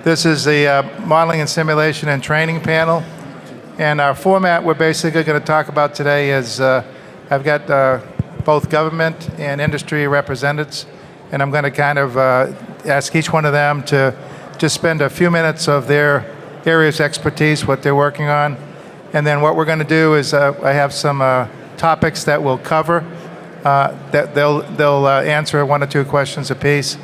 This is the modeling and simulation and training panel. And our format we're basically going to talk about today is I've got both government and industry representatives, and I'm going to kind of ask each one of them to just spend a few minutes of their areas of expertise, what they're working on. And then what we're going to do is I have some topics that we'll cover, that they'll answer one or two questions apiece.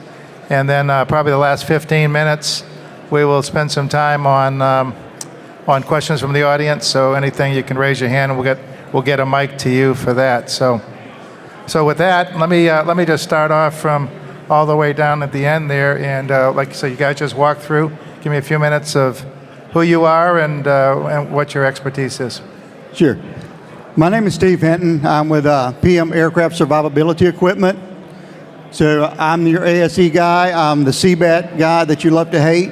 And then probably the last 15 minutes, we will spend some time on questions from the audience. So anything, you can raise your hand, and we'll get a mic to you for that. So with that, let me just start off from all the way down at the end there, and so you guys just walk through. Give me a few minutes of who you are and what your expertise is. Sure. My name is Steve Hinton. I'm with PM Aircraft Survivability Equipment. So I'm your ASE guy. I'm the CBAT guy that you love to hate.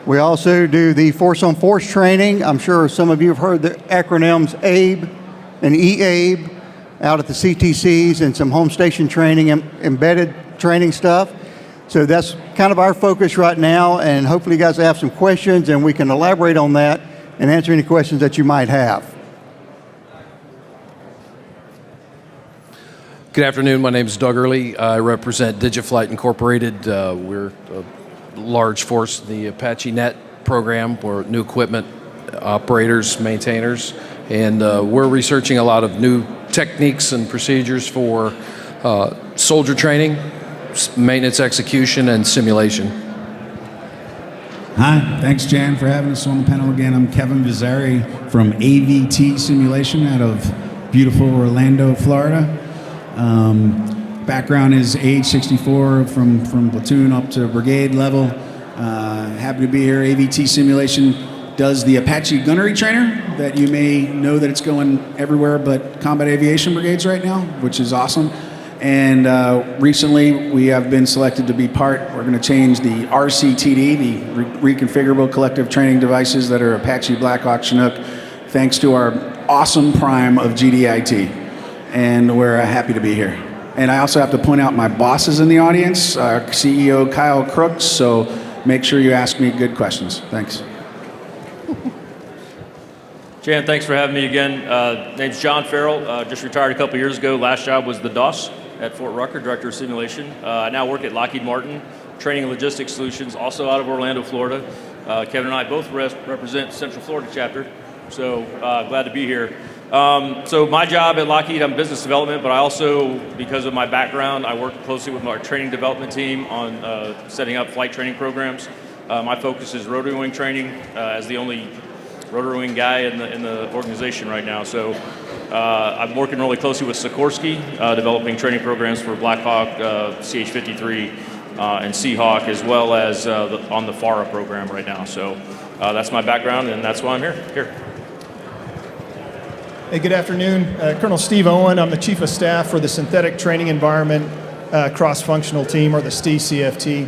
We also do the force-on-force training. I'm sure some of you have heard the acronyms ABE and EABE out at the CTCs, and some home station training and embedded training stuff. So that's kind of our focus right now, and hopefully you guys have some questions and we can elaborate on that and answer any questions that you might have. Good afternoon. My name is Doug Early. I represent DigiFlight Incorporated. We're a large force in the Apache Net program. We're new equipment operators, maintainers, and we're researching a lot of new techniques and procedures for soldier training, maintenance execution, and simulation. Hi, thanks Jan for having us on the panel again. I'm Kevin Vizzari from AVT Simulation out of beautiful Orlando, Florida. Background is age 64 from platoon up to brigade level. Happy to be here. AVT Simulation does the Apache gunnery trainer that you may know that it's going everywhere but combat aviation brigades right now, which is awesome. And recently we have been selected to be part, we're going to change the RCTD, the reconfigurable collective training devices that are Apache Blackhawk Chinook, thanks to our awesome prime of GDIT. And we're happy to be here. And I also have to point out my boss is in the audience, our CEO Kyle Crooks, so make sure you ask me good questions. Thanks. Jan, thanks for having me again. Name's John Farrell, just retired a couple years ago. Last job was the DOS at Fort Rucker, Director of Simulation. I now work at Lockheed Martin, Training and Logistics Solutions, also out of Orlando, Florida. Kevin and I both represent Central Florida chapter, so glad to be here. So my job at Lockheed, I'm business development, but I also, because of my background, I work closely with our training development team on setting up flight training programs. My focus is rotary wing training as the only rotary wing guy in the organization right now. So I'm working really closely with Sikorsky, developing training programs for Black Hawk, CH-53, and Seahawk, as well as on the FARA program right now. So that's my background, and that's why I'm here. Hey, good afternoon. Colonel Steve Owen. I'm the Chief of Staff for the Synthetic Training Environment Cross-Functional Team, or the STE-CFT.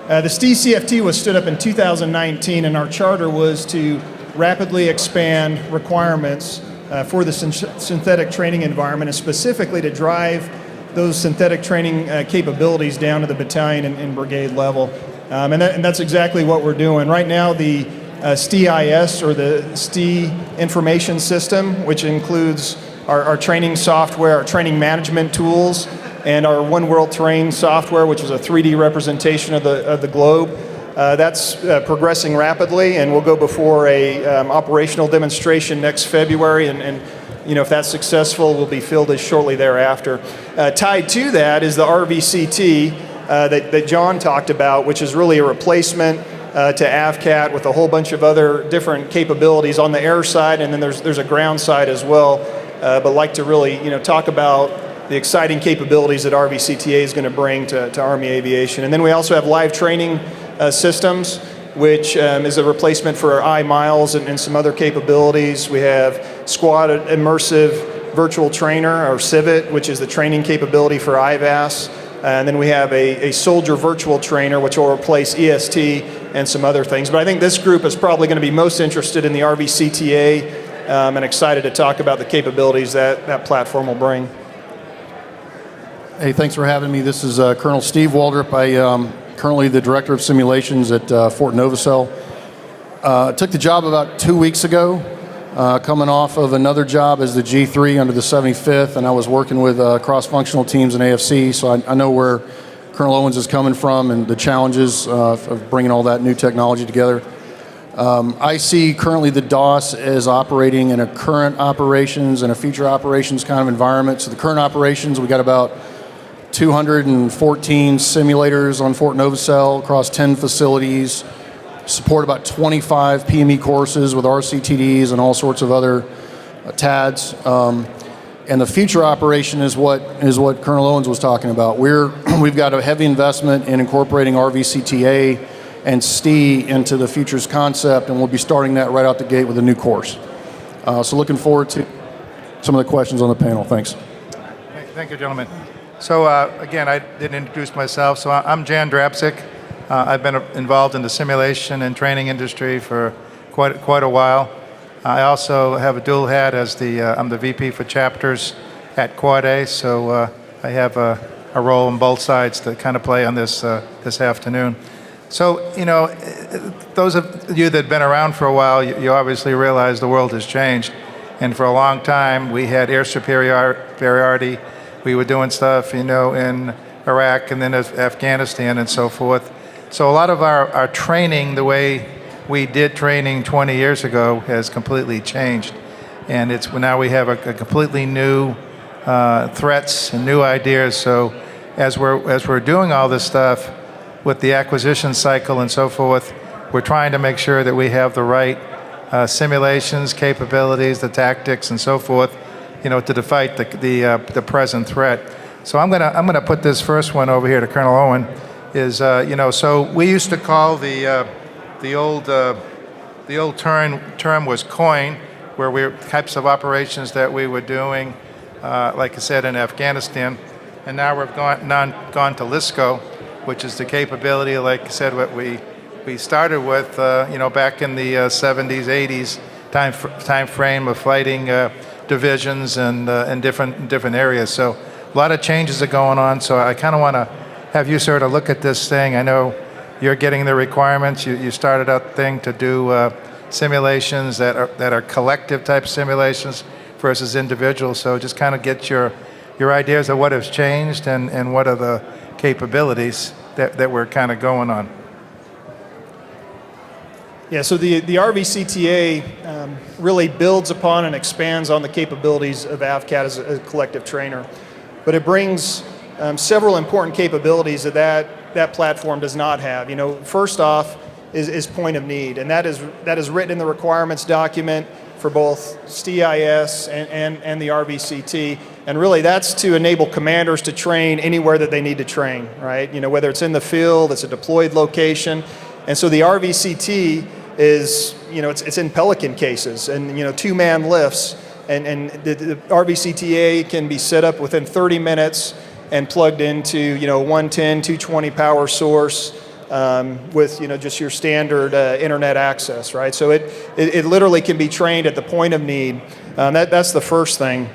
The STE-CFT was stood up in 2019, and our charter was to rapidly expand requirements for the synthetic training environment, and specifically to drive those synthetic training capabilities down to the battalion and brigade level. And that's exactly what we're doing. Right now, the STIS, or the STE Information System, which includes our training software, our training management tools, and our One World Terrain software, which is a 3D representation of the globe. That's progressing rapidly, and we'll go before a operational demonstration next February, and you know, if that's successful, will be fielded shortly thereafter. Tied to that is the RVCT that John talked about, which is really a replacement to AVCAT with a whole bunch of other different capabilities on the air side, and then there's a ground side as well. But like to really talk about the exciting capabilities that RVCTA is going to bring to Army Aviation. And then we also have live training systems, which is a replacement for our iMiles and some other capabilities. We have Squad Immersive Virtual Trainer, or CIVIT, which is the training capability for IVAS. And then we have a soldier virtual trainer, which will replace EST and some other things. But I think this group is probably going to be most interested in the RVCTA and excited to talk about the capabilities that platform will bring. Hey, thanks for having me. This is Colonel Steve Waldrop. I currently the Director of Simulations at Fort Novacell. Took the job about 2 weeks ago, coming off of another job as the G3 under the 75th, and I was working with cross-functional teams in AFC, so I know where Colonel Owens is coming from and the challenges of bringing all that new technology together. I see currently the DOS as operating in a current operations and a future operations kind of environment. So the current operations, we got about 214 simulators on Fort Novacell across 10 facilities, support about 25 PME courses with RCTDs and all sorts of other TADs. And the future operation is what Colonel Owens was talking about. We've got a heavy investment in incorporating RVCTA and STI into the futures concept, and we'll be starting that right out the gate with a new course. So looking forward to some of the questions on the panel. Thanks. Thank you, gentlemen. So again, I didn't introduce myself. So I'm Jan Drabczuk. I've been involved in the simulation and training industry for quite a while. I also have a dual hat as I'm the VP for chapters at Quad A. So I have a role on both sides to kind of play on this afternoon. So those of you that have been around for a while, you obviously realize the world has changed. And for a long time, we had air superiority. We were doing stuff, in Iraq and then Afghanistan and so forth. So a lot of our training, the way we did training 20 years ago, has completely changed. And now we have a completely new threats and new ideas. So as we're doing all this stuff with the acquisition cycle and so forth, we're trying to make sure that we have the right simulations, capabilities, the tactics, and so forth, to fight the present threat. So I'm gonna put this first one over here to Colonel Owen. So we used to call the old term was COIN, where types of operations that we were doing, like I said, in Afghanistan, and now we've gone to LISCO, which is the capability, like I said, what we started with, back in the 70s, 80s time frame of fighting divisions and different areas. So a lot of changes are going on. So I kind of want to have you sort of look at this thing. I know you're getting the requirements. You started out thing to do simulations that are collective type simulations versus individual. So just kind of get your ideas of what has changed and what are the capabilities that we're kind of going on. Yeah, so the RVCTA really builds upon and expands on the capabilities of AVCAT as a collective trainer. But it brings several important capabilities that platform does not have. First off is point of need, and that is written in the requirements document for both STIS and the RVCT. And really that's to enable commanders to train anywhere that they need to train, right? Whether it's in the field, it's a deployed location. And so the RVCT is, it's in Pelican cases and, two-man lifts. And the RVCTA can be set up within 30 minutes and plugged into, 110, 220 power source with, just your standard internet access, right? So it literally can be trained at the point of need. That's the first thing.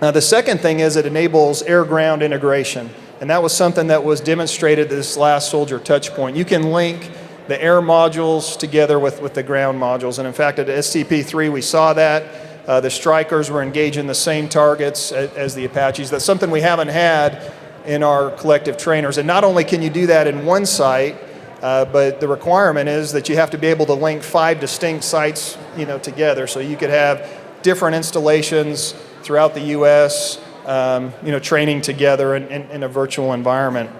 The second thing is it enables air-ground integration. And that was something that was demonstrated at this last soldier touch point. You can link the air modules together with the ground modules. And in fact, at STP-3, we saw that. The Strikers were engaging the same targets as the Apaches. That's something we haven't had in our collective trainers. And not only can you do that in one site, but the requirement is that you have to be able to link 5 distinct sites, together. So you could have different installations throughout the U.S., training together in a virtual environment.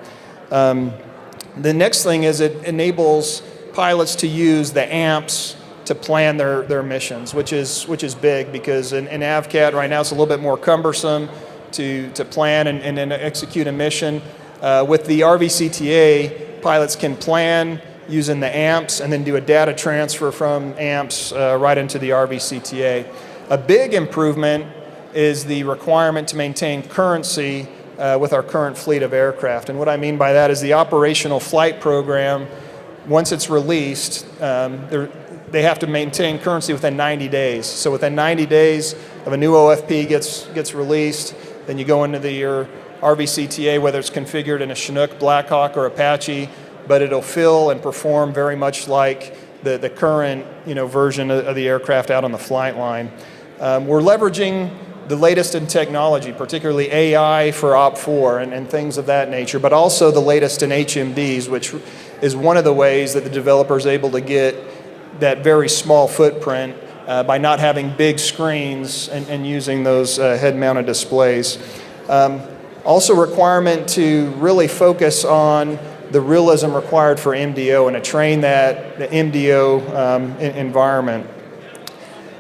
The next thing is it enables pilots to use the AMPs to plan their missions, which is big because in AVCAT right now it's a little bit more cumbersome to plan and execute a mission. With the RVCTA, pilots can plan using the AMPs and then do a data transfer from AMPs right into the RVCTA. A big improvement is the requirement to maintain currency with our current fleet of aircraft. And what I mean by that is the operational flight program, once it's released, they have to maintain currency within 90 days. So within 90 days of a new OFP gets released, then you go into your RVCTA, whether it's configured in a Chinook, Blackhawk, or Apache, but it'll feel and perform very much like the current version of the aircraft out on the flight line. We're leveraging the latest in technology, particularly AI for OP4 and things of that nature, but also the latest in HMDs, which is one of the ways that the developer is able to get that very small footprint by not having big screens and using those head-mounted displays. Also requirement to really focus on the realism required for MDO and to train the MDO environment.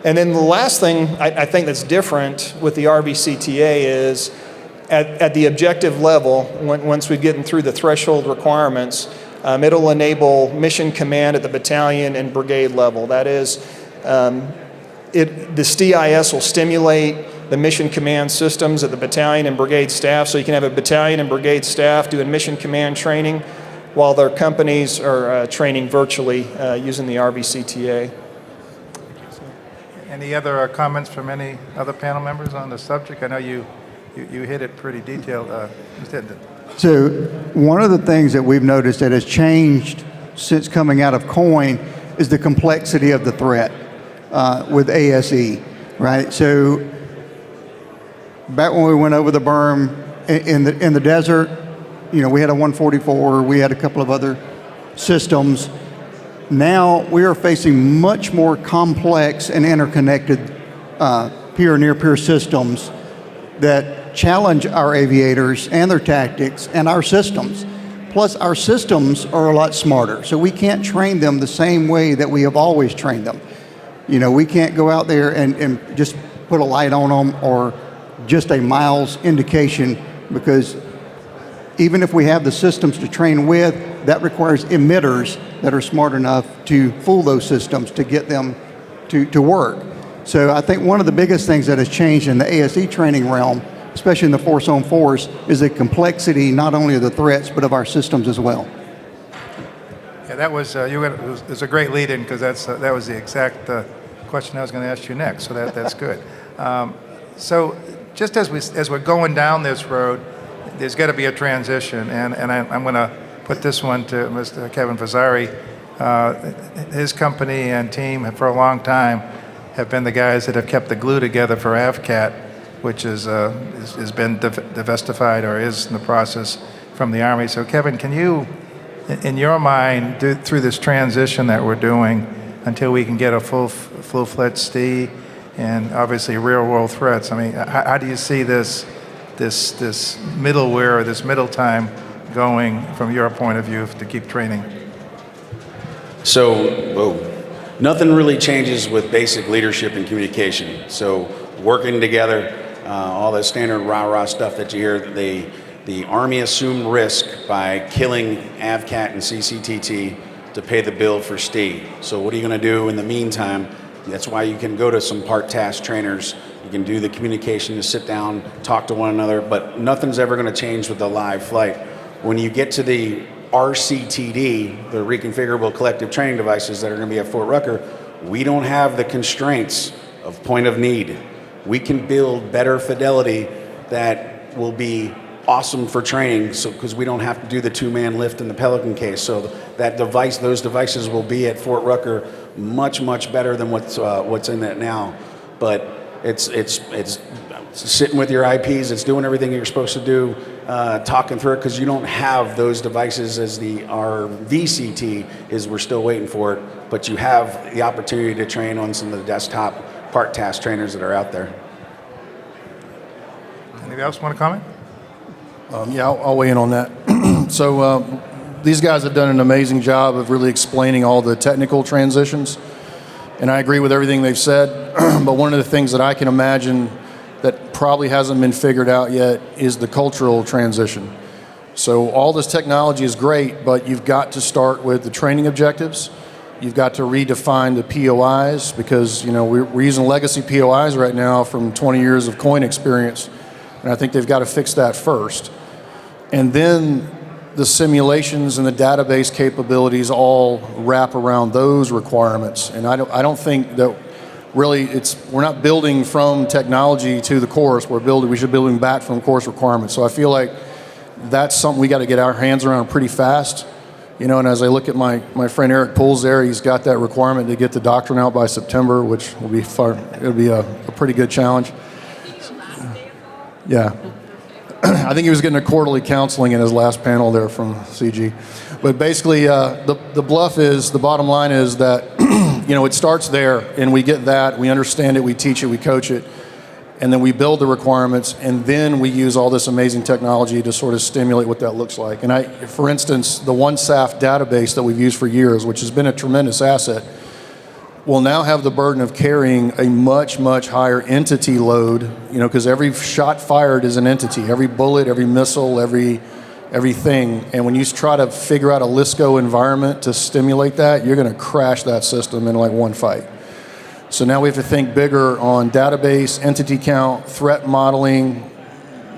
And then the last thing I think that's different with the RVCTA is at the objective level, once we get through the threshold requirements, it'll enable mission command at the battalion and brigade level. That is, the STIS will stimulate the mission command systems at the battalion and brigade staff, so you can have a battalion and brigade staff doing mission command training while their companies are training virtually using the RVCTA. Any other comments from any other panel members on the subject? I know you hit it pretty detailed. So one of the things that we've noticed that has changed since coming out of COIN is the complexity of the threat with ASE, right? So back when we went over the berm in the desert, we had a 144, we had a couple of other systems. Now we are facing much more complex and interconnected peer and near-peer systems that challenge our aviators and their tactics and our systems. Plus, our systems are a lot smarter, so we can't train them the same way that we have always trained them. We can't go out there and just put a light on them or just a miles indication, because even if we have the systems to train with, that requires emitters that are smart enough to fool those systems to get them to work. So I think one of the biggest things that has changed in the ASE training realm, especially in the force on force, is the complexity not only of the threats but of our systems as well. Yeah, that was it was a great lead-in, because that was the exact question I was going to ask you next. So that's good. So just as we're going down this road, there's got to be a transition, and I'm going to put this one to Mr. Kevin Fazzari. His company and team for a long time have been the guys that have kept the glue together for AVCAT, which has been divestified or is in the process from the Army. So Kevin, can you, in your mind, through this transition that we're doing until we can get a full-fledged STI and obviously real-world threats, I mean, how do you see this middleware or this middle time going from your point of view to keep training? So, nothing really changes with basic leadership and communication. So, working together, all the standard rah-rah stuff that you hear, the Army assumed risk by killing AVCAT and CCTT to pay the bill for STI. So what are you going to do in the meantime? That's why you can go to some part-task trainers. You can do the communication to sit down, talk to one another, but nothing's ever going to change with the live flight. When you get to the RCTD, the reconfigurable collective training devices that are going to be at Fort Rucker, we don't have the constraints of point of need. We can build better fidelity that will be awesome for training, because we don't have to do the two-man lift in the Pelican case. So those devices will be at Fort Rucker much, much better than what's in that now. But it's sitting with your IPs, it's doing everything you're supposed to do, talking through it, because you don't have those devices as our VCT is. We're still waiting for it, but you have the opportunity to train on some of the desktop part task trainers that are out there. Anybody else want to comment? Yeah, I'll weigh in on that. So these guys have done an amazing job of really explaining all the technical transitions, and I agree with everything they've said. But one of the things that I can imagine that probably hasn't been figured out yet is the cultural transition. So all this technology is great, but you've got to start with the training objectives. You've got to redefine the POIs, because we're using legacy POIs right now from 20 years of COIN experience. And I think they've got to fix that first. And then the simulations and the database capabilities all wrap around those requirements. And I don't think that really we're not building from technology to the course. We should be building back from course requirements. So I feel like that's something we got to get our hands around pretty fast. You know, and as I look at my friend Eric Pools there, he's got that requirement to get the doctrine out by September, which will be it'll be a pretty good challenge. Yeah. I think he was getting a quarterly counseling in his last panel there from CG. But basically, the bottom line is that, you know, it starts there, and we get that, we understand it, we teach it, we coach it, and then we build the requirements, and then we use all this amazing technology to sort of stimulate what that looks like. And for instance, the OneSAF database that we've used for years, which has been a tremendous asset, will now have the burden of carrying a much, much higher entity load, you know, because every shot fired is an entity, every bullet, every missile, everything. And when you try to figure out a LISCO environment to stimulate that, you're going to crash that system in like one fight. So now we have to think bigger on database, entity count, threat modeling,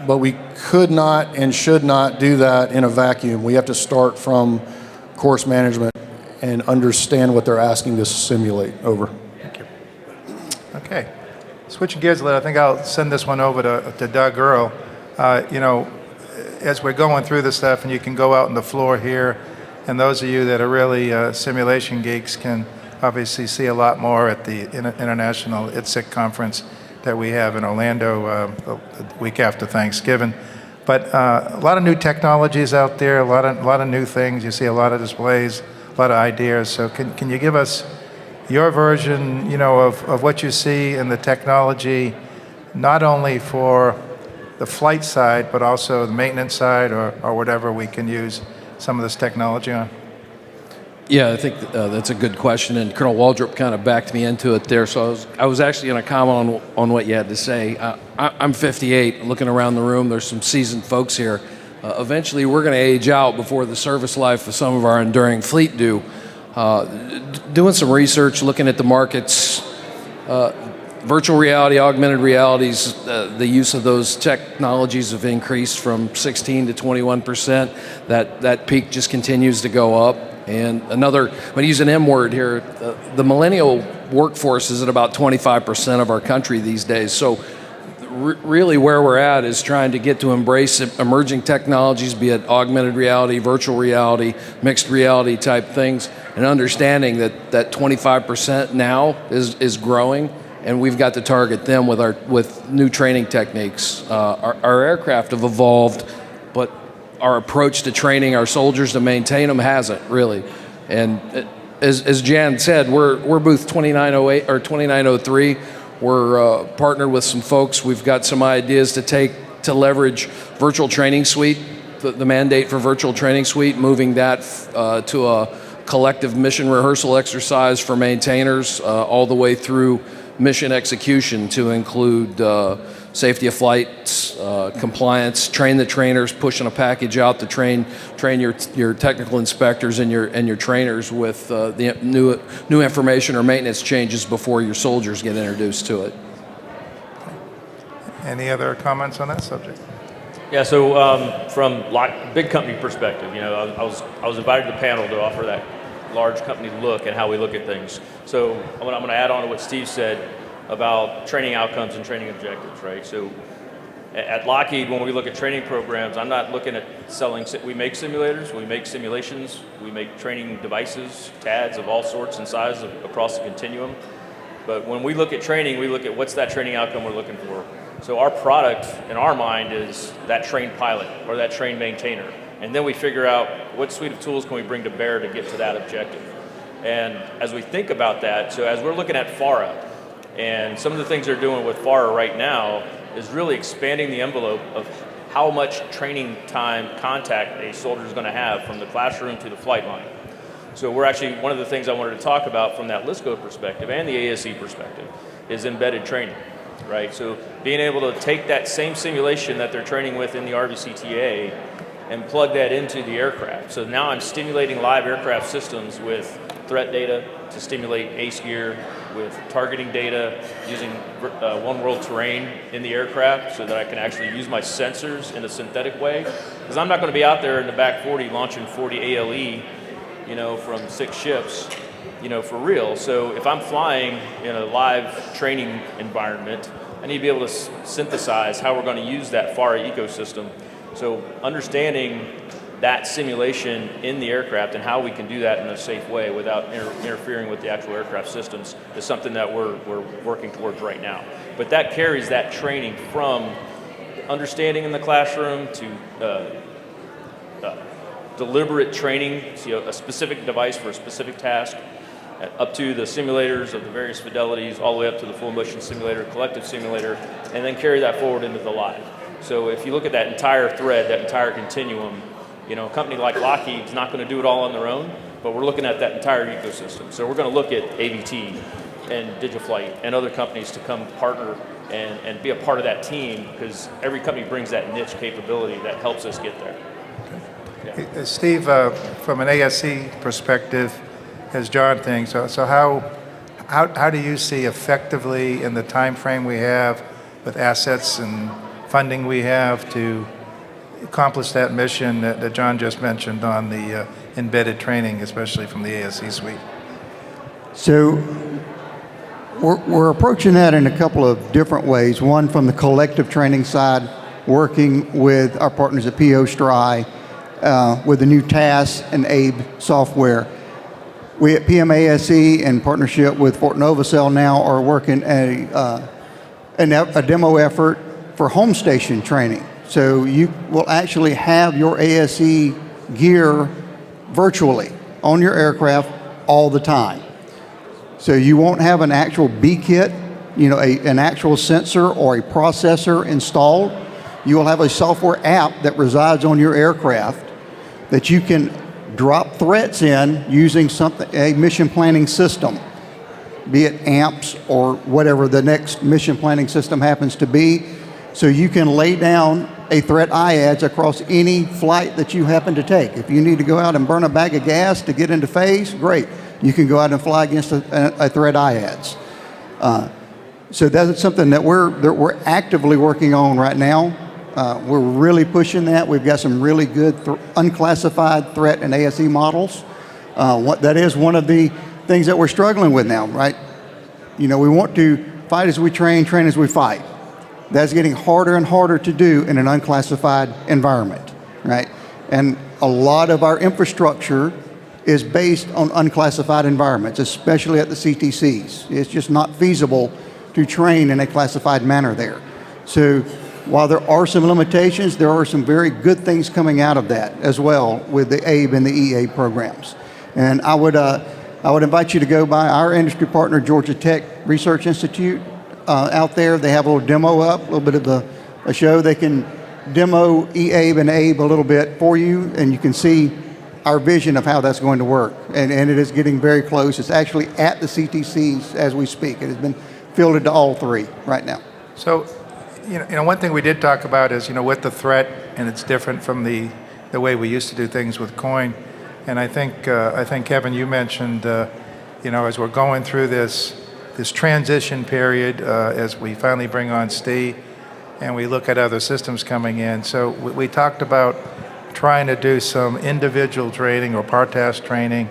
but we could not and should not do that in a vacuum. We have to start from course management and understand what they're asking to simulate. Over. Thank you. Okay. Switching gears a little, I think I'll send this one over to Doug Earl. You know, as we're going through this stuff, and you can go out on the floor here, and those of you that are really simulation geeks can obviously see a lot more at the International ITSIC conference that we have in Orlando the week after Thanksgiving. But a lot of new technologies out there, a lot of new things. You see a lot of displays, a lot of ideas. So can you give us your version, you know, of what you see in the technology, not only for the flight side, but also the maintenance side, or whatever we can use some of this technology on? Yeah, I think that's a good question, and Colonel Waldrop kind of backed me into it there. So I was actually going to comment on what you had to say. I'm 58, looking around the room. There's some seasoned folks here. Eventually, we're going to age out before the service life of some of our enduring fleet do. Doing some research, looking at the markets, virtual reality, augmented realities, the use of those technologies have increased from 16 to 21%. That peak just continues to go up. And another, I'm going to use an M word here, the millennial workforce is at about 25% of our country these days. So really where we're at is trying to get to embrace emerging technologies, be it augmented reality, virtual reality, mixed reality type things, and understanding that 25% now is growing, and we've got to target them with new training techniques. Our aircraft have evolved, but our approach to training our soldiers to maintain them hasn't really. And as Jan said, we're booth 2908 or 2903. We're partnered with some folks. We've got some ideas to leverage virtual training suite, the mandate for virtual training suite, moving that to a collective mission rehearsal exercise for maintainers all the way through mission execution to include safety of flights, compliance, train the trainers, pushing a package out to train your technical inspectors and your trainers with the new information or maintenance changes before your soldiers get introduced to it. Any other comments on that subject? Yeah, so from big company perspective, you know, I was invited to the panel to offer that large company look at how we look at things. So I'm going to add on to what Steve said about training outcomes and training objectives, right? So at Lockheed, when we look at training programs, I'm not looking at selling, we make simulators, we make simulations, we make training devices, TADs of all sorts and sizes across the continuum. But when we look at training, we look at what's that training outcome we're looking for. So our product, in our mind, is that trained pilot or that trained maintainer. And then we figure out what suite of tools can we bring to bear to get to that objective. And as we think about that, so as we're looking at FARA, and some of the things they're doing with FARA right now is really expanding the envelope of how much training time contact a soldier is going to have from the classroom to the flight line. So we're actually, one of the things I wanted to talk about from that LISCO perspective and the ASE perspective is embedded training, right? So being able to take that same simulation that they're training with in the RVCTA and plug that into the aircraft. So now I'm stimulating live aircraft systems with threat data to stimulate ACE gear, with targeting data, using one world terrain in the aircraft so that I can actually use my sensors in a synthetic way. Because I'm not going to be out there in the back 40 launching 40 ALE, from 6 ships, for real. So if I'm flying in a live training environment, I need to be able to synthesize how we're going to use that FARA ecosystem. So understanding that simulation in the aircraft and how we can do that in a safe way without interfering with the actual aircraft systems is something that we're working towards right now. But that carries that training from understanding in the classroom to deliberate training, a specific device for a specific task, up to the simulators of the various fidelities, all the way up to the full motion simulator, collective simulator, and then carry that forward into the live. So if you look at that entire thread, that entire continuum, a company like Lockheed's not going to do it all on their own, but we're looking at that entire ecosystem. So we're going to look at AVT and DigiFlight and other companies to come partner and be a part of that team, because every company brings that niche capability that helps us get there. Yeah. Steve, from an ASC perspective, as John thinks, so how do you see effectively in the time frame we have with assets and funding we have to accomplish that mission that John just mentioned on the embedded training, especially from the ASC suite? So we're approaching that in a couple of different ways. One, from the collective training side, working with our partners at PO Stry with the new TAS and ABE software. We at PMASE, in partnership with Fort Novacell, now are working a demo effort for home station training. So you will actually have your ASE gear virtually on your aircraft all the time. So you won't have an actual B kit, an actual sensor or a processor installed. You will have a software app that resides on your aircraft that you can drop threats in using a mission planning system, be it AMPS or whatever the next mission planning system happens to be. So you can lay down a threat IADS across any flight that you happen to take. If you need to go out and burn a bag of gas to get into phase, great. You can go out and fly against a threat IADS. So that's something that we're actively working on right now. We're really pushing that. We've got some really good unclassified threat and ASE models. That is one of the things that we're struggling with now, right? We want to fight as we train as we fight. That's getting harder and harder to do in an unclassified environment, right? And a lot of our infrastructure is based on unclassified environments, especially at the CTCs. It's just not feasible to train in a classified manner there. So while there are some limitations, there are some very good things coming out of that as well with the ABE and the EA programs. And I would invite you to go by our industry partner, Georgia Tech Research Institute. Out there, they have a little demo up, a little bit of a show. They can demo EABE and ABE a little bit for you, and you can see our vision of how that's going to work. And it is getting very close. It's actually at the CTCs as we speak. It has been fielded to all 3 right now. So, one thing we did talk about is, with the threat, and it's different from the way we used to do things with COIN. And I think Kevin, you mentioned, as we're going through this transition period, as we finally bring on STE, and we look at other systems coming in. So we talked about trying to do some individual training or part task training.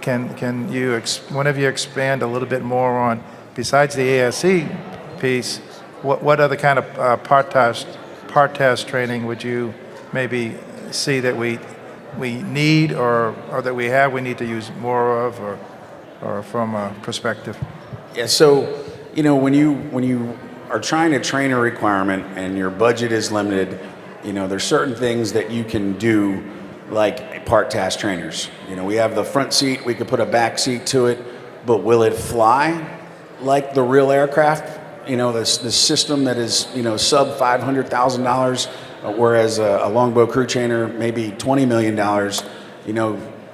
Can you, one of you expand a little bit more on, besides the ASC piece, what other kind of part task training would you maybe see that we need or that we need to use more of, or from a perspective? Yeah, so, when you are trying to train a requirement and your budget is limited, there's certain things that you can do, like part task trainers. We have the front seat, we could put a back seat to it, but will it fly like the real aircraft? This system that is, sub $500,000, whereas a longbow crew trainer, maybe $20 million,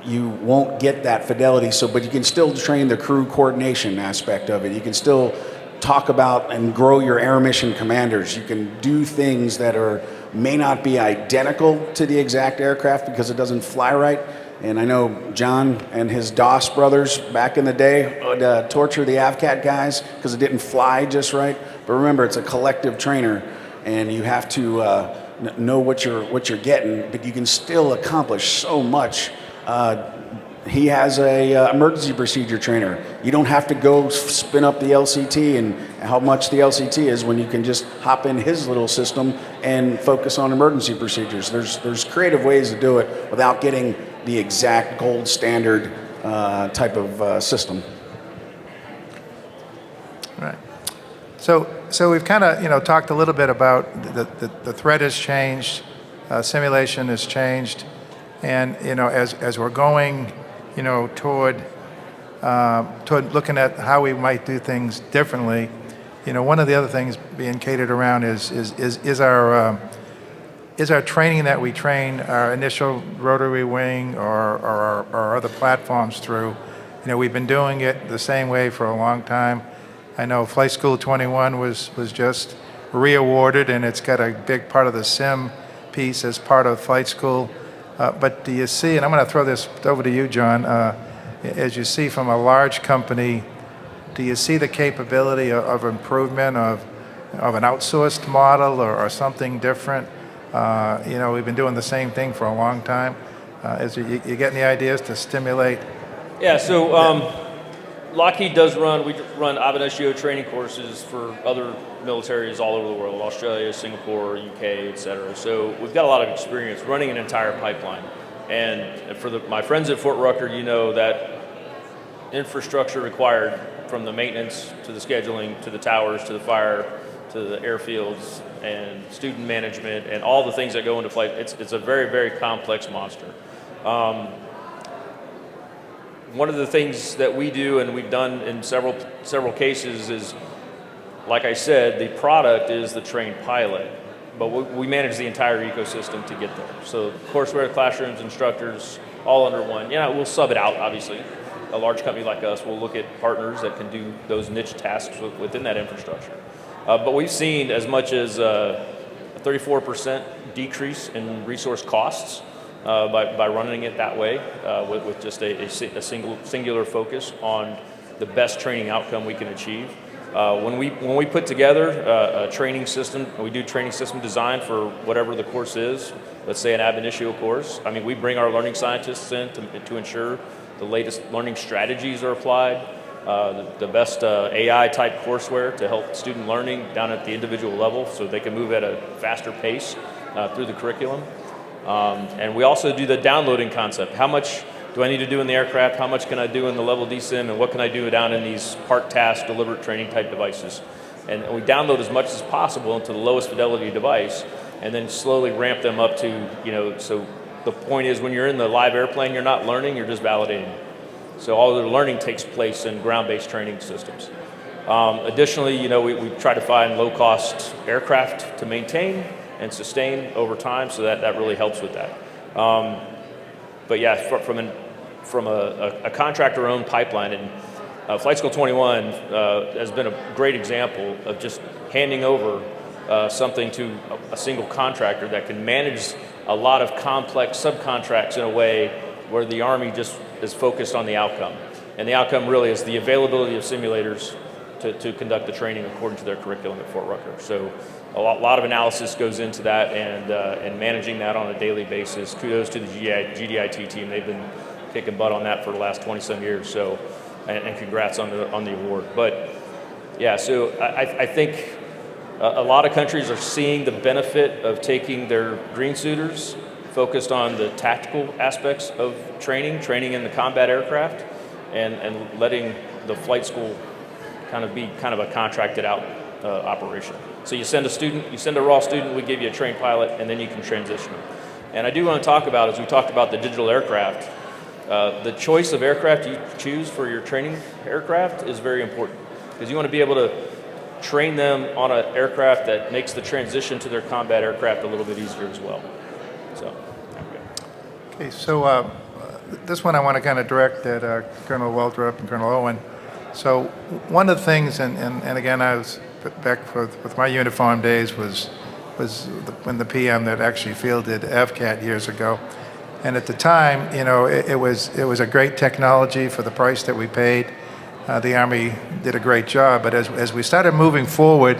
you won't get that fidelity. But you can still train the crew coordination aspect of it. You can still talk about and grow your air mission commanders. You can do things that may not be identical to the exact aircraft because it doesn't fly right, And I know John and his DOS brothers back in the day would torture the AVCAT guys because it didn't fly just right. But remember, it's a collective trainer, and you have to know what you're getting, but you can still accomplish so much. He has a emergency procedure trainer. You don't have to go spin up the LCT and how much the LCT is when you can just hop in his little system and focus on emergency procedures. There's creative ways to do it without getting the exact gold standard type of system. Right. So we've kind of talked a little bit about the threat has changed, simulation has changed, and as we're going toward looking at how we might do things differently, one of the other things being catered around is our training that we train our initial rotary wing or our other platforms through. We've been doing it the same way for a long time. I know Flight School 21 was just re-awarded, and it's got a big part of the sim piece as part of flight school. But do you see, and I'm going to throw this over to you, John, as you see from a large company, do you see the capability of improvement of an outsourced model or something different? We've been doing the same thing for a long time. You get any ideas to stimulate? Yeah, so Lockheed we run ab initio training courses for other militaries all over the world, Australia, Singapore, UK, et cetera. So we've got a lot of experience running an entire pipeline. And for my friends at Fort Rucker, that infrastructure required from the maintenance to the scheduling to the towers to the fire to the airfields and student management and all the things that go into flight, it's a very, very complex monster. One of the things that we do and we've done in several cases is, like I said, the product is the trained pilot, but we manage the entire ecosystem to get there. So courseware, classrooms, instructors, all under one. We'll sub it out, obviously. A large company like us will look at partners that can do those niche tasks within that infrastructure. But we've seen as much as a 34% decrease in resource costs by running it that way with just a singular focus on the best training outcome we can achieve. When we put together a training system, we do training system design for whatever the course is, let's say an ab initio course. We bring our learning scientists in to ensure the latest learning strategies are applied, the best AI type courseware to help student learning down at the individual level so they can move at a faster pace through the curriculum. And we also do the downloading concept. How much do I need to do in the aircraft? How much can I do in the level DSIM? And what can I do down in these part task deliberate training type devices? And we download as much as possible into the lowest fidelity device and then slowly ramp them up to, so the point is when you're in the live airplane, you're not learning, you're just validating. So all the learning takes place in ground-based training systems. Additionally, we try to find low-cost aircraft to maintain and sustain over time, so that really helps with that. But yeah, from a contractor-owned pipeline, and Flight School 21 has been a great example of just handing over something to a single contractor that can manage a lot of complex subcontracts in a way where the Army just is focused on the outcome. And the outcome really is the availability of simulators to conduct the training according to their curriculum at Fort Rucker. So a lot of analysis goes into that and managing that on a daily basis. Kudos to the GDIT team. They've been kicking butt on that for the last 20-some years. So, and congrats on the award. But yeah, so I think a lot of countries are seeing the benefit of taking their green suiters focused on the tactical aspects of training in the combat aircraft, and letting the flight school be a contracted out operation. So you send a raw student, we give you a trained pilot, and then you can transition them. And I do want to talk about, as we talked about the digital aircraft, the choice of aircraft you choose for your training aircraft is very important, because you want to be able to train them on an aircraft that makes the transition to their combat aircraft a little bit easier as well. So, there we go. Okay, so this one I want to kind of direct at Colonel Waldrop and Colonel Owen. So one of the things, and again, I was back with my uniform days was when the PM that actually fielded AVCAT years ago. And at the time, it was a great technology for the price that we paid. The Army did a great job, but as we started moving forward,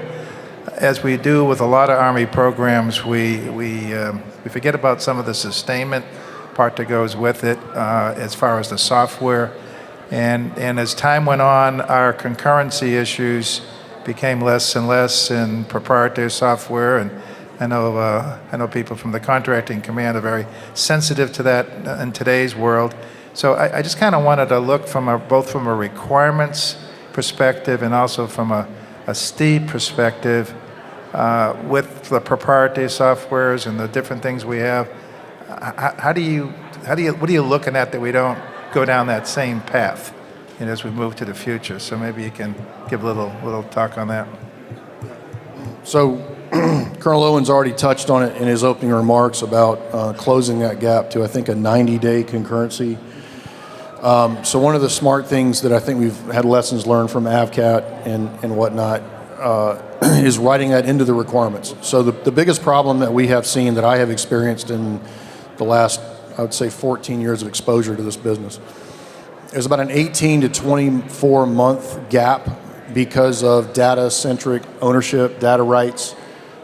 as we do with a lot of Army programs, we forget about some of the sustainment part that goes with it, as far as the software. And as time went on, our concurrency issues became less and less in proprietary software. And I know people from the contracting command are very sensitive to that in today's world. So I just kind of wanted to look both from a requirements perspective and also from a STEED perspective, with the proprietary softwares and the different things we have. What are you looking at that we don't go down that same path, as we move to the future? So maybe you can give a little talk on that. So Colonel Owens already touched on it in his opening remarks about closing that gap to, I think, a 90-day concurrency. So one of the smart things that I think we've had lessons learned from AVCAT and whatnot is writing that into the requirements. So the biggest problem that we have seen, that I have experienced in the last, I would say, 14 years of exposure to this business, is about an 18 to 24 month gap because of data-centric ownership, data rights.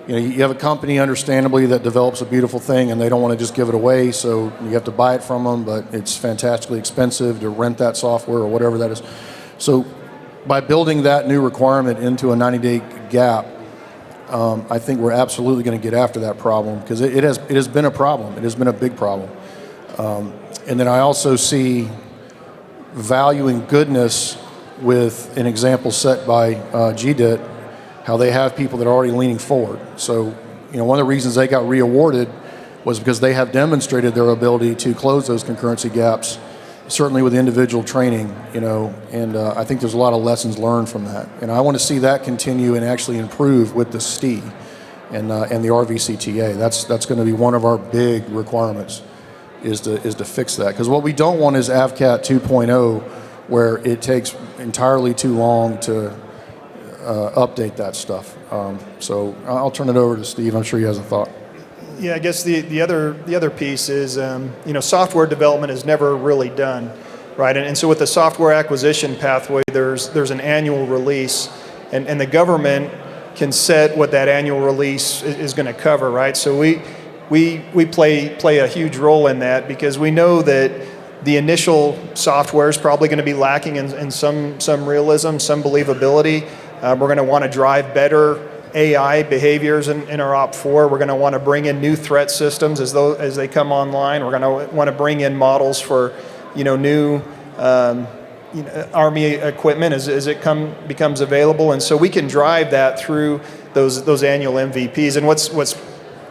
You have a company, understandably, that develops a beautiful thing and they don't want to just give it away, so you have to buy it from them, but it's fantastically expensive to rent that software or whatever that is. So by building that new requirement into a 90-day gap, I think we're absolutely going to get after that problem, because it has been a problem. It has been a big problem. And then I also see value and goodness with an example set by GDIT, how they have people that are already leaning forward. So, one of the reasons they got re-awarded was because they have demonstrated their ability to close those concurrency gaps, certainly with individual training, and I think there's a lot of lessons learned from that. And I want to see that continue and actually improve with the STE and the RVCTA. That's going to be one of our big requirements, is to fix that. Because what we don't want is AVCAT 2.0, where it takes entirely too long to update that stuff. So I'll turn it over to Steve. I'm sure he has a thought. Yeah, I guess the other piece is, software development is never really done, right? And so with the software acquisition pathway, there's an annual release, and the government can set what that annual release is going to cover, right? So we play a huge role in that, because we know that the initial software is probably going to be lacking in some realism, some believability. We're going to want to drive better AI behaviors in our OP4. We're going to want to bring in new threat systems as they come online. We're going to want to bring in models for new Army equipment as it becomes available, and so we can drive that through those annual MVPs. And what's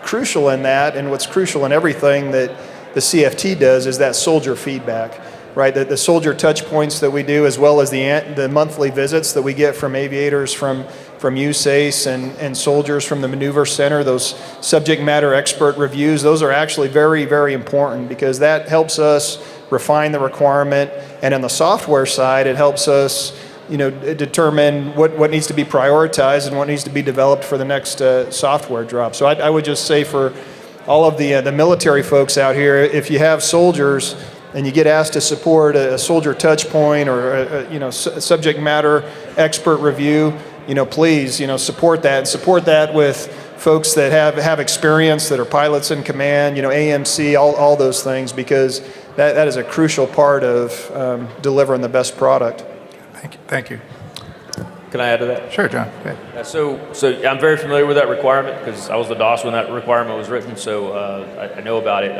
crucial in that, and what's crucial in everything that the CFT does, is that soldier feedback, right? The soldier touch points that we do, as well as the monthly visits that we get from aviators from USACE and soldiers from the Maneuver Center, those subject matter expert reviews, those are actually very, very important, because that helps us refine the requirement. And on the software side, it helps us determine what needs to be prioritized and what needs to be developed for the next software drop. So I would just say, for all of the military folks out here, if you have soldiers and you get asked to support a soldier touch point or a subject matter expert review, please support that, and support that with folks that have experience, that are pilots in command, AMC, all those things, because that is a crucial part of delivering the best product. Thank you. Can I add to that? Sure, John. Okay. So I'm very familiar with that requirement, because I was the DOS when that requirement was written, so I know about it.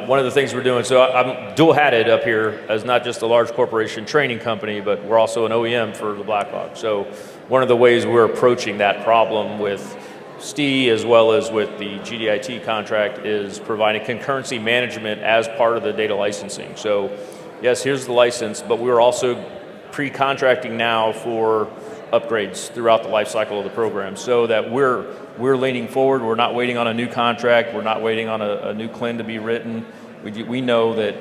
One of the things we're doing, so I'm dual-hatted up here as not just a large corporation training company, but we're also an OEM for the Black Hawk. So one of the ways we're approaching that problem with STE as well as with the GDIT contract is providing concurrency management as part of the data licensing. So yes, here's the license, but we're also pre-contracting now for upgrades throughout the life cycle of the program, so that we're leaning forward. We're not waiting on a new contract. We're not waiting on a new CLIN to be written. We know that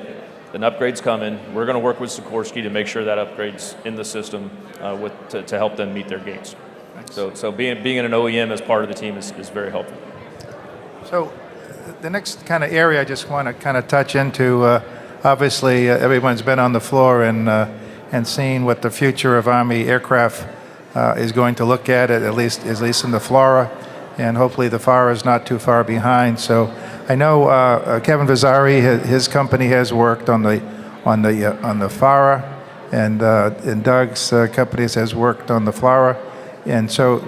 an upgrade's coming. We're going to work with Sikorsky to make sure that upgrade's in the system to help them meet their gates. So being an OEM as part of the team is very helpful. So the next kind of area I just want to kind of touch into, obviously everyone's been on the floor and seen what the future of Army aircraft is going to look at least in the FLRAA, and hopefully the FARA is not too far behind. So I know Kevin Vazari, his company has worked on the FARA, and Doug's company has worked on the FLRAA, and so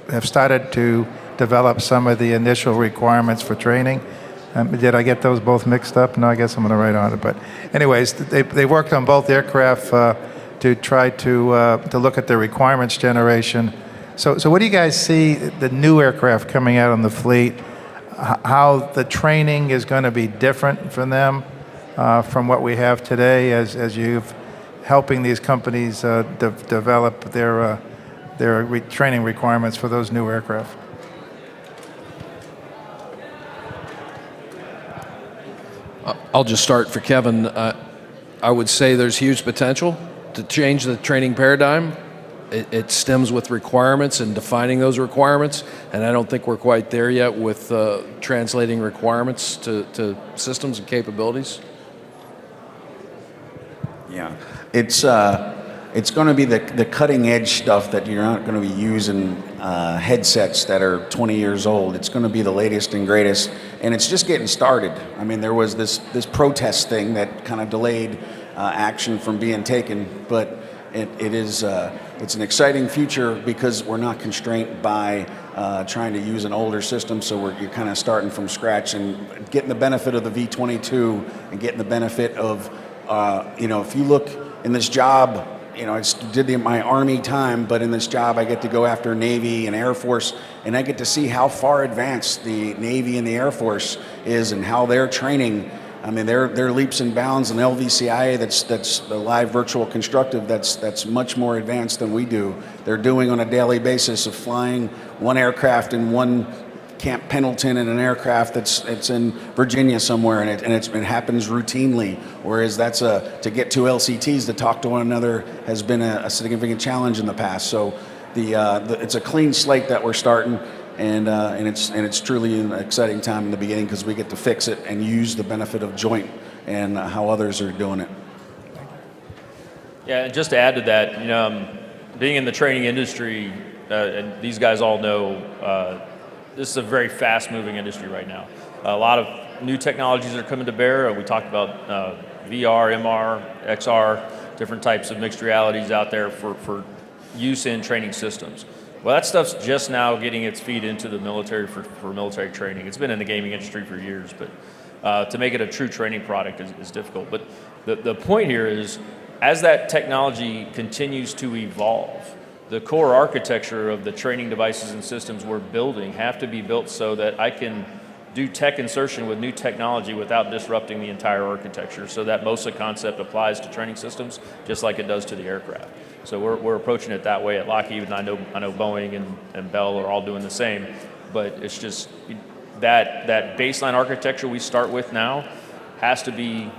have started to develop some of the initial requirements for training. Did I get those both mixed up? No, I guess I'm going to write on it. But anyways, they worked on both aircraft to try to look at the requirements generation. So what do you guys see the new aircraft coming out on the fleet, how the training is going to be different from them from what we have today as you've helping these companies develop their training requirements for those new aircraft? I'll just start for Kevin. I would say there's huge potential to change the training paradigm. It stems with requirements and defining those requirements, and I don't think we're quite there yet with translating requirements to systems and capabilities. Yeah, it's going to be the cutting edge stuff that you're not going to be using headsets that are 20 years old. It's going to be the latest and greatest, and it's just getting started. I mean, there was this protest thing that kind of delayed action from being taken, but it's an exciting future because we're not constrained by trying to use an older system, so you're kind of starting from scratch and getting the benefit of the V-22 and getting the benefit of, if you look in this job, I did my Army time, but in this job I get to go after Navy and Air Force, and I get to see how far advanced the Navy and the Air Force is and how they're training. I mean, they're leaps and bounds in LVCIA, that's the live virtual constructive, that's much more advanced than we do. They're doing on a daily basis of flying one aircraft in one Camp Pendleton in an aircraft that's in Virginia somewhere, and it happens routinely. Whereas to get two LCTs to talk to one another has been a significant challenge in the past. So it's a clean slate that we're starting, and it's truly an exciting time in the beginning because we get to fix it and use the benefit of joint and how others are doing it. Yeah, and just to add to that, being in the training industry, and these guys all know. This is a very fast-moving industry right now. A lot of new technologies are coming to bear. We talked about VR, MR, XR, different types of mixed realities out there for use in training systems. Well, that stuff's just now getting its feet into the military for military training. It's been in the gaming industry for years, but to make it a true training product is difficult. But the point here is, as that technology continues to evolve, the core architecture of the training devices and systems we're building have to be built so that I can do tech insertion with new technology without disrupting the entire architecture, so that MOSA concept applies to training systems just like it does to the aircraft. So we're approaching it that way at Lockheed, and I know Boeing and Bell are all doing the same, but it's just that baseline architecture we start with now has to be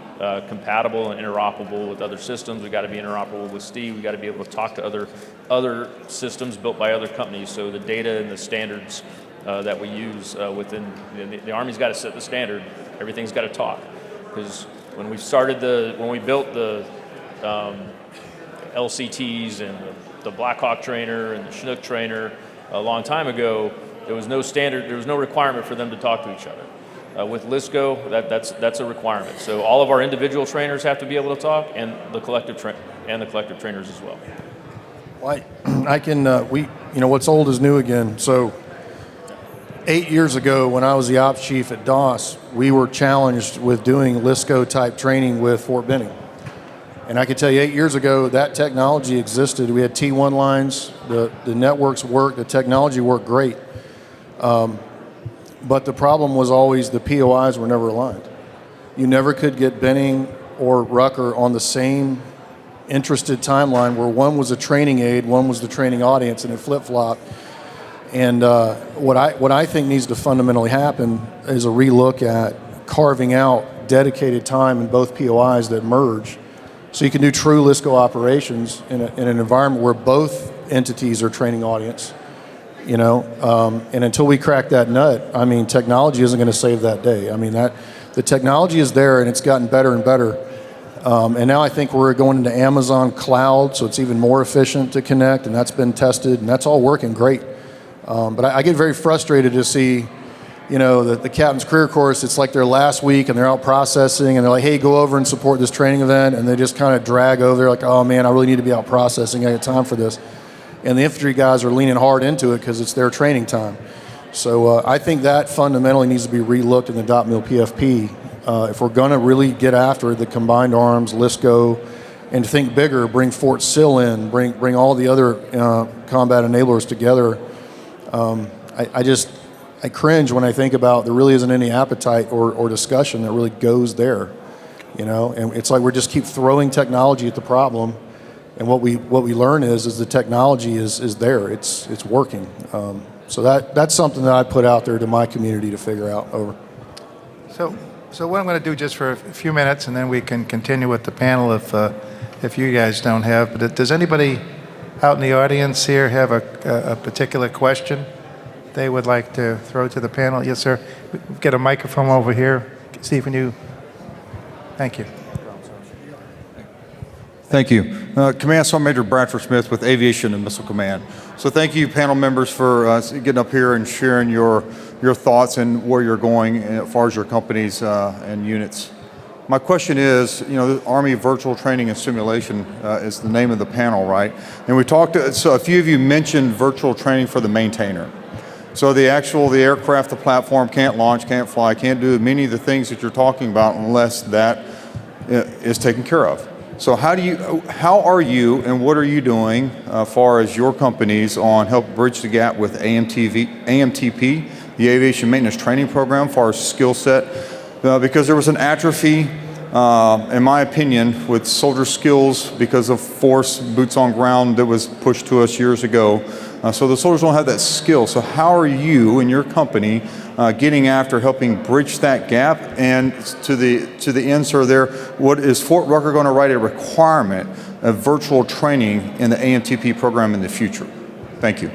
compatible and interoperable with other systems. We've got to be interoperable with Steve. We've got to be able to talk to other systems built by other companies. So the data and the standards that we use within the Army's got to set the standard. Everything's got to talk. Because when we built the LCTs and the Black Hawk trainer and the Chinook trainer a long time ago, there was no standard. There was no requirement for them to talk to each other. With LISCO, that's a requirement. So all of our individual trainers have to be able to talk, and the collective trainers as well. Well, I can. What's old is new again. So 8 years ago, when I was the ops chief at DOS, we were challenged with doing LISCO type training with Fort Benning. And I can tell you, 8 years ago, that technology existed. We had T1 lines. The networks worked. The technology worked great. But the problem was always the POIs were never aligned. You never could get Benning or Rucker on the same interested timeline where one was a training aid, one was the training audience, and it flip-flopped. And what I think needs to fundamentally happen is a relook at carving out dedicated time in both POIs that merge, so you can do true LISCO operations in an environment where both entities are training audience. you know, and until we crack that nut, I mean, technology isn't going to save that day. I mean, the technology is there, and it's gotten better and better. And now I think we're going into Amazon Cloud, so it's even more efficient to connect, and that's been tested, and that's all working great. But I get very frustrated to see, you know, the captain's career course, it's like their last week, and they're out processing, and they're like, hey, go over and support this training event, and they just kind of drag over. They're like, oh, man, I really need to be out processing. I got time for this. And the infantry guys are leaning hard into it because it's their training time. So I think that fundamentally needs to be relooked in the .mil PFP. If we're going to really get after the combined arms, LISCO, and think bigger, bring Fort Sill in, bring all the other combat enablers together. I cringe when I think about there really isn't any appetite or discussion that really goes there, you know. And it's like we just keep throwing technology at the problem, and what we learn is the technology is there, it's working. So that's something that I put out there to my community to figure out. Over. So what I'm going to do just for a few minutes, and then we can continue with the panel if you guys don't have. But does anybody out in the audience here have a particular question they would like to throw to the panel? Yes, sir. We've got a microphone over here. Stephen, you. Thank you. Thank you. Command Sergeant Major Bradford Smith with Aviation and Missile Command. So thank you, panel members, for getting up here and sharing your thoughts and where you're going as far as your companies and units. My question is, you know, the Army Virtual Training and Simulation is the name of the panel, right? And we talked, so a few of you mentioned virtual training for the maintainer. So the aircraft, the platform can't launch, can't fly, can't do many of the things that you're talking about unless that is taken care of. So how are you and what are you doing as far as your companies on help bridge the gap with AMTP, the Aviation Maintenance Training Program, as far as skill set? Because there was an atrophy, in my opinion, with soldier skills because of force, boots on ground that was pushed to us years ago. So the soldiers don't have that skill. So how are you and your company getting after helping bridge that gap? And to the end, sir, there, what is Fort Rucker going to write a requirement of virtual training in the AMTP program in the future? Thank you.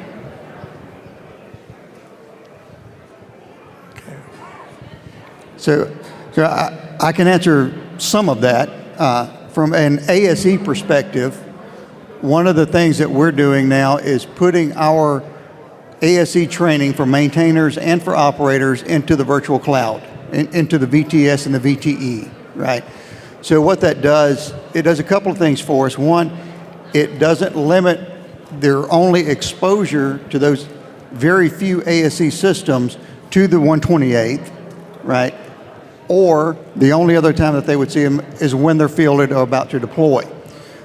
So I can answer some of that. From an ASE perspective, one of the things that we're doing now is putting our ASE training for maintainers and for operators into the virtual cloud, into the VTS and the VTE, right? So what that does, it does a couple of things for us. One, it doesn't limit their only exposure to those very few ASE systems to the 128th, right? Or the only other time that they would see them is when they're fielded or about to deploy.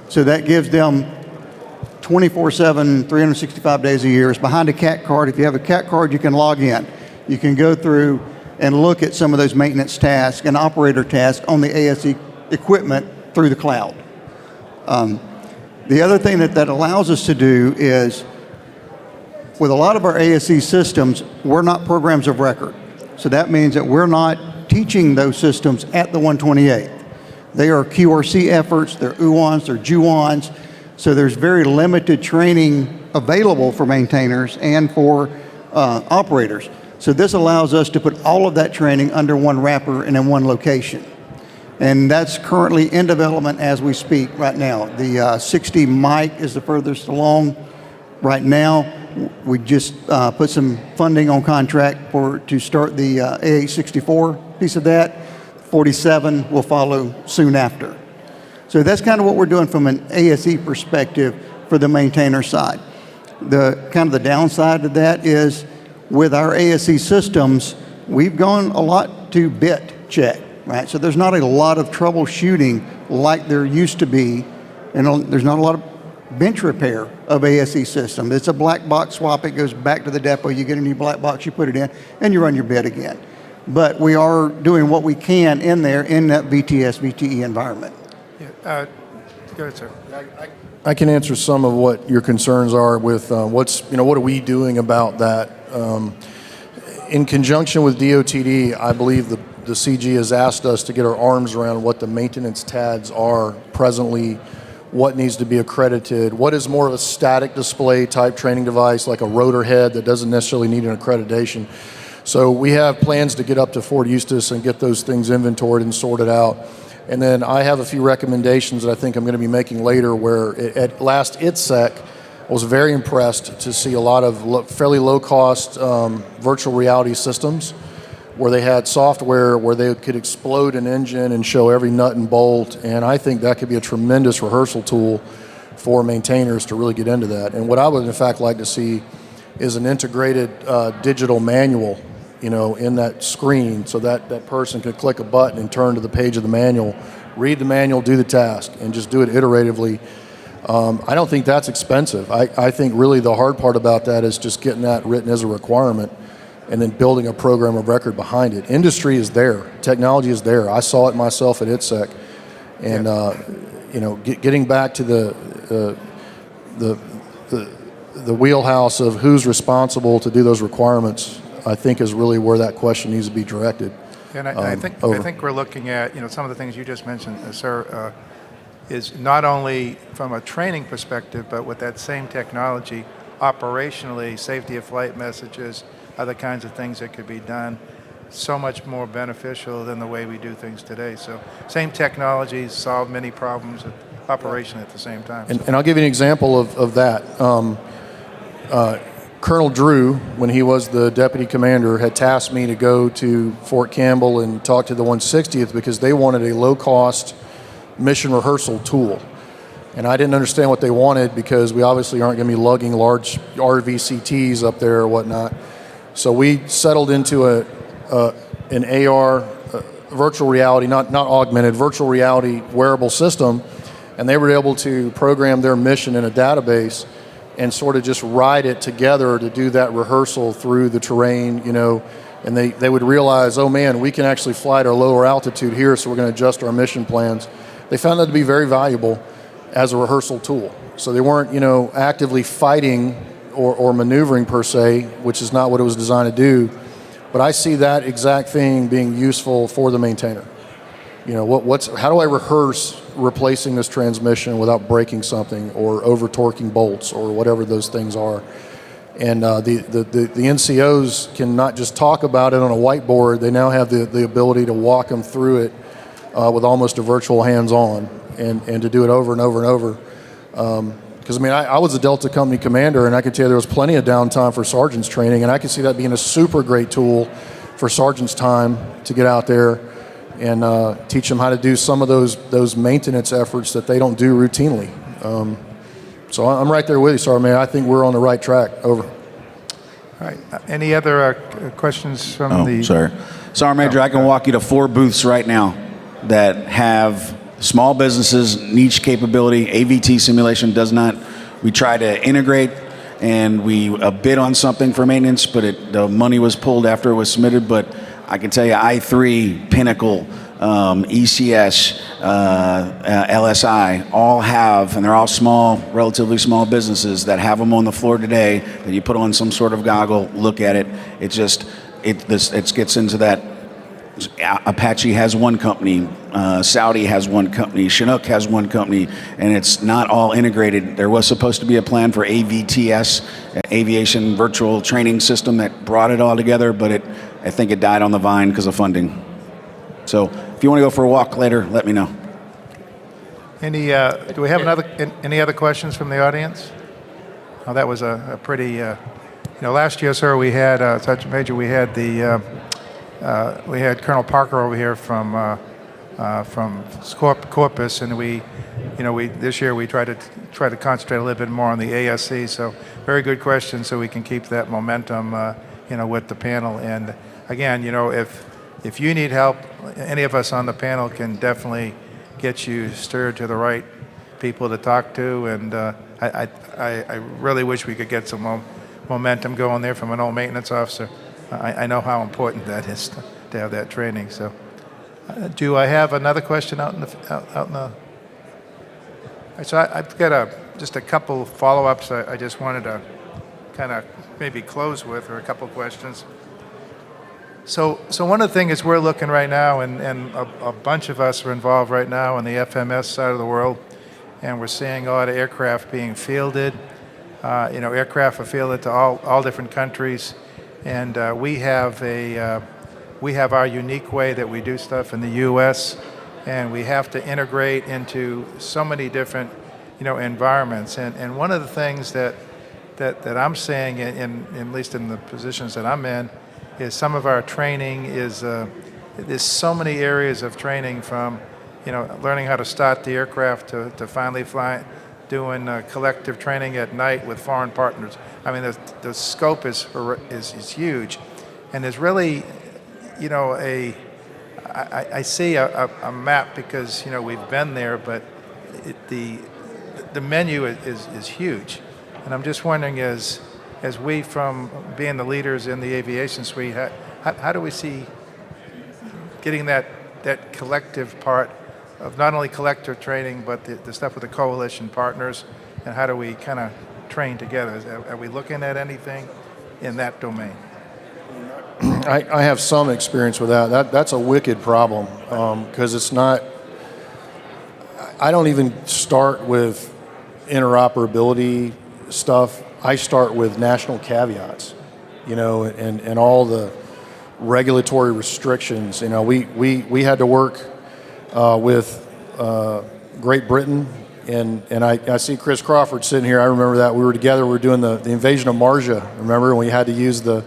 So that gives them 24/7, 365 days a year. It's behind a CAT card. If you have a CAT card, you can log in. You can go through and look at some of those maintenance tasks and operator tasks on the ASE equipment through the cloud. The other thing that allows us to do is, with a lot of our ASE systems, we're not programs of record. So that means that we're not teaching those systems at the 128th. They are QRC efforts, they're UONs, they're JUONs, so there's very limited training available for maintainers and for operators. So this allows us to put all of that training under one wrapper and in one location. And that's currently in development as we speak right now. The 60 mic is the furthest along right now. We just put some funding on contract to start the AH-64 piece of that. 47 will follow soon after. So that's kind of what we're doing from an ASE perspective for the maintainer side. The kind of the downside to that is with our ASE systems, we've gone a lot to bit check, right? So there's not a lot of troubleshooting like there used to be, and there's not a lot of bench repair of ASE system. It's a black box swap. It goes back to the depot. You get a new black box, you put it in, and you run your bit again. But we are doing what we can in there in that VTS, VTE environment. Yeah, go ahead, sir. I can answer some of what your concerns are with what are we doing about that. In conjunction with DOTD, I believe the CG has asked us to get our arms around what the maintenance TADs are presently what needs to be accredited, what is more of a static display type training device like a rotor head that doesn't necessarily need an accreditation. So we have plans to get up to Fort Eustis and get those things inventoried and sorted out. And then I have a few recommendations that I think I'm going to be making later where at last ITSEC, I was very impressed to see a lot of fairly low-cost virtual reality systems where they had software where they could explode an engine and show every nut and bolt, and I think that could be a tremendous rehearsal tool for maintainers to really get into that. And what I would in fact like to see is an integrated digital manual, in that screen so that person could click a button and turn to the page of the manual, read the manual, do the task, and just do it iteratively. I don't think that's expensive. I think really the hard part about that is just getting that written as a requirement and then building a program of record behind it. Industry is there. Technology is there. I saw it myself at ITSEC. And, getting back to the wheelhouse of who's responsible to do those requirements, I think is really where that question needs to be directed. And I think we're looking at, some of the things you just mentioned, sir, is not only from a training perspective, but with that same technology, operationally, safety of flight messages, other kinds of things that could be done, so much more beneficial than the way we do things today. So same technologies solve many problems of operation at the same time. And I'll give you an example of that. Colonel Drew, when he was the deputy commander, had tasked me to go to Fort Campbell and talk to the 160th because they wanted a low-cost mission rehearsal tool. And I didn't understand what they wanted because we obviously aren't going to be lugging large RVCTs up there or whatnot. So we settled into an AR, virtual reality, not augmented, virtual reality wearable system, and they were able to program their mission in a database and sort of just ride it together to do that rehearsal through the terrain, and they would realize, oh man, we can actually fly at our lower altitude here, so we're going to adjust our mission plans. They found that to be very valuable as a rehearsal tool. So they weren't, actively fighting or maneuvering per se, which is not what it was designed to do. But I see that exact thing being useful for the maintainer. How do I rehearse replacing this transmission without breaking something or over torquing bolts or whatever those things are? And the NCOs can not just talk about it on a whiteboard, they now have the ability to walk them through it with almost a virtual hands-on and to do it over and over and over. Because, I was a Delta Company commander, and I could tell you there was plenty of downtime for sergeants training, and I could see that being a super great tool for sergeants' time to get out there and teach them how to do some of those maintenance efforts that they don't do routinely. So I'm right there with you, Sergeant. I think we're on the right track. Over. All right. Any other questions from the... Sorry. Sergeant Major, I can walk you to 4 booths right now that have small businesses, niche capability. AVT simulation does not. We try to integrate, and we bid on something for maintenance, but the money was pulled after it was submitted. But I can tell you I3, Pinnacle, ECS, LSI, all have, and they're all small, relatively small businesses that have them on the floor today, that you put on some sort of goggle, look at it. It gets into that. Apache has one company, Saudi has one company, Chinook has one company, and it's not all integrated. There was supposed to be a plan for AVTS, Aviation Virtual Training System, that brought it all together, but I think it died on the vine because of funding. So if you want to go for a walk later, let me know. Do we have any other questions from the audience? Oh, that was a pretty, last year, sir, we had Sergeant Major, we had we had Colonel Parker over here from Corpus, and this year we try to concentrate a little bit more on the ASC. So very good question, so we can keep that momentum, with the panel. And again, if you need help, any of us on the panel can definitely get you steered to the right people to talk to. And I really wish we could get some momentum going there from an old maintenance officer. I know how important that is to have that training. So, do I have another question out in the? So I've got just a couple follow-ups. I just wanted to kind of maybe close with, or a couple questions. So one of the things we're looking right now, and a bunch of us are involved right now in the FMS side of the world, and we're seeing a lot of aircraft being fielded. Aircraft are fielded to all different countries, and we have our unique way that we do stuff in the U.S., and we have to integrate into so many different, environments. And one of the things that I'm seeing, at least in the positions that I'm in, is some of our training is there's so many areas of training, from learning how to start the aircraft to finally flying, doing collective training at night with foreign partners. I mean, the scope is huge, and there's really, I see a map because we've been there, but the menu is huge, and I'm just wondering, as we, from being the leaders in the aviation suite, how do we see getting that collective part of not only collective training, but the stuff with the coalition partners, and how do we kind of train together? Are we looking at anything in that domain? I have some experience with that. That's a wicked problem, because it's not. I don't even start with interoperability stuff. I start with national caveats, and all the regulatory restrictions. We had to work with Great Britain, and I see Chris Crawford sitting here. I remember that we were together. We were doing the invasion of Marja. Remember, when we had to use the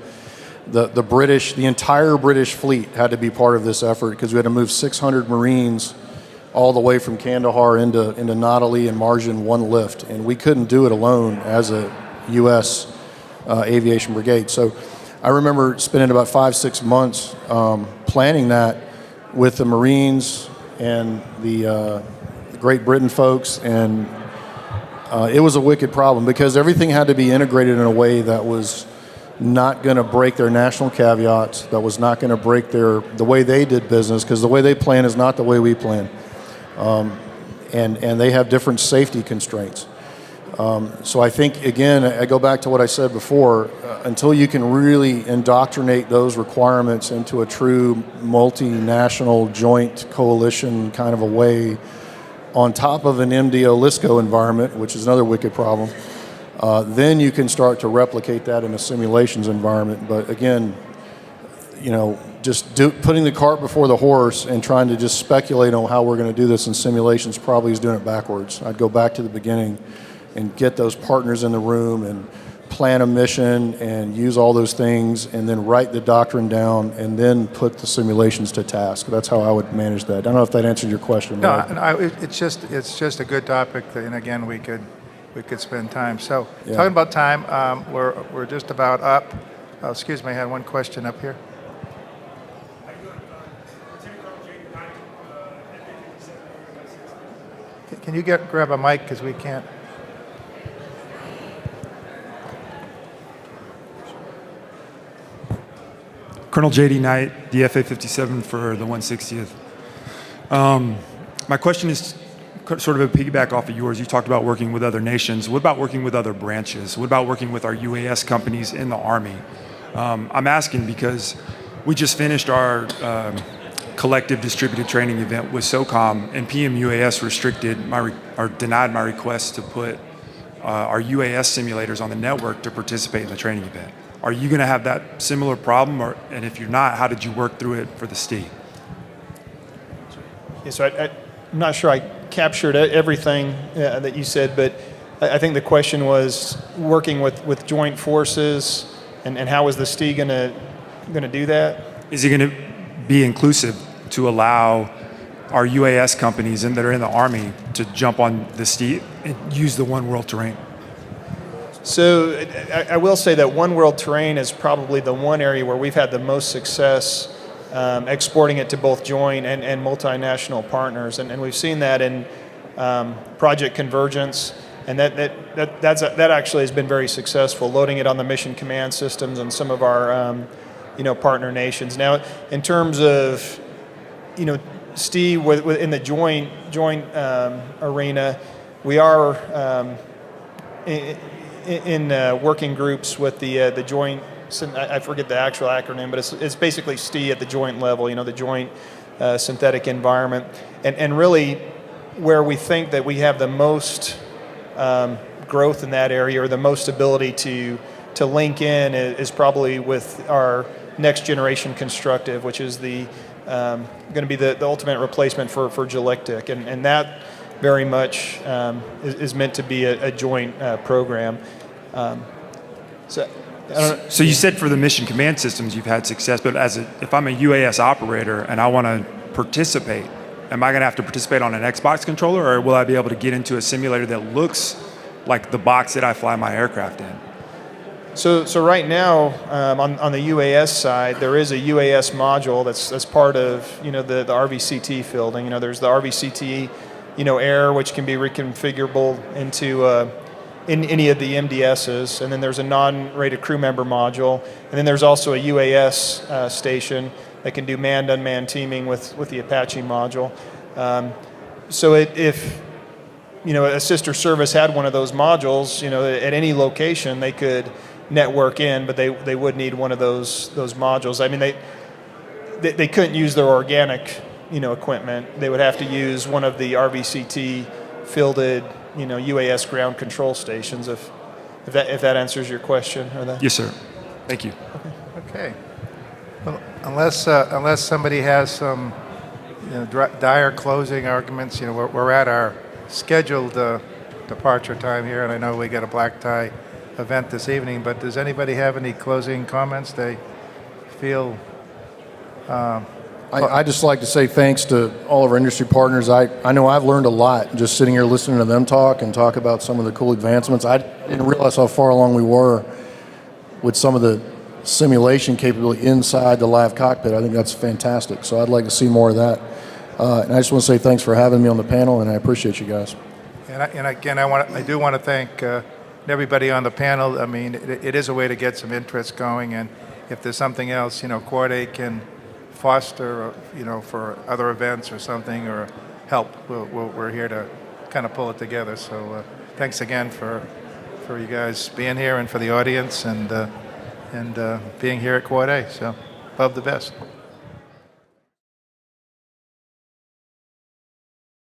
entire British fleet had to be part of this effort, because we had to move 600 Marines all the way from Kandahar into Nadali and Marja in one lift, and we couldn't do it alone as a U.S. aviation brigade. So I remember spending about 5-6 months planning that with the Marines and the Great Britain folks, and it was a wicked problem, because everything had to be integrated in a way that was not going to break their national caveats, that was not going to break the way they did business, because the way they plan is not the way we plan. And they have different safety constraints. So I think, again, I go back to what I said before, until you can really indoctrinate those requirements into a true multinational joint coalition kind of a way, on top of an MDO-LISCO environment, which is another wicked problem, then you can start to replicate that in a simulations environment. But again, just putting the cart before the horse and trying to just speculate on how we're going to do this in simulations probably is doing it backwards. I'd go back to the beginning and get those partners in the room and plan a mission and use all those things, and then write the doctrine down, and then put the simulations to task. That's how I would manage that. I don't know if that answered your question. No, it's just a good topic, and again, we could spend time. So, Yeah. Talking about time, we're just about up. Oh, excuse me, I had one question up here. Can you grab a mic, because we can't. Colonel J.D. Knight, the FA-57 for the 160th. My question is sort of a piggyback off of yours. You talked about working with other nations. What about working with other branches? What about working with our UAS companies in the Army? I'm asking because we just finished our collective distributed training event with SOCOM, and PMUAS denied my request to put our UAS simulators on the network to participate in the training event. Are you going to have that similar problem, and if you're not, how did you work through it for the STI? Yeah, so I'm not sure I captured everything that you said, but I think the question was working with joint forces, and how is the STI going to do that? Is it going to be inclusive to allow our UAS companies that are in the Army to jump on the STI and use the One World terrain? So I will say that One World terrain is probably the one area where we've had the most success exporting it to both joint and multinational partners, and we've seen that in Project Convergence, and that actually has been very successful, loading it on the mission command systems and some of our partner nations. Now, in terms of STI in the joint arena, we are in working groups with the joint. I forget the actual acronym, but it's basically STI at the joint level. The joint synthetic environment, and really, where we think that we have the most growth in that area, or the most ability to link in, is probably with our next generation constructive, which is the going to be the ultimate replacement for Gelictic, and that very much is meant to be a joint program. So you said for the mission command systems you've had success, but if I'm a UAS operator and I want to participate, am I going to have to participate on an Xbox controller, or will I be able to get into a simulator that looks like the box that I fly my aircraft in? So right now, on the UAS side, there is a UAS module that's part of the RVCT fielding. There's the RVCT Air, which can be reconfigurable into in any of the MDSs, and then there's a non-rated crew member module, and then there's also a UAS station that can do manned-unmanned teaming with the Apache module. So if a sister service had one of those modules, at any location they could network in, but they would need one of those modules. I mean, they couldn't use their organic equipment. They would have to use one of the RVCT fielded UAS ground control stations. If that answers your question, or that. Yes, sir. Thank you. Okay. Well, unless somebody has some dire closing arguments, we're at our scheduled departure time here, and I know we got a black tie event this evening, but does anybody have any closing comments they feel? I'd just like to say thanks to all of our industry partners. I know I've learned a lot just sitting here listening to them talk about some of the cool advancements. I didn't realize how far along we were with some of the simulation capability inside the live cockpit. I think that's fantastic. So I'd like to see more of that. And I just want to say thanks for having me on the panel, and I appreciate you guys. And again, I do want to thank everybody on the panel. I mean, it is a way to get some interest going, and if there's something else, Corday can foster, for other events or something, or help. We're here to kind of pull it together. So thanks again for you guys being here, and for the audience, and being here at Corday. So love the best.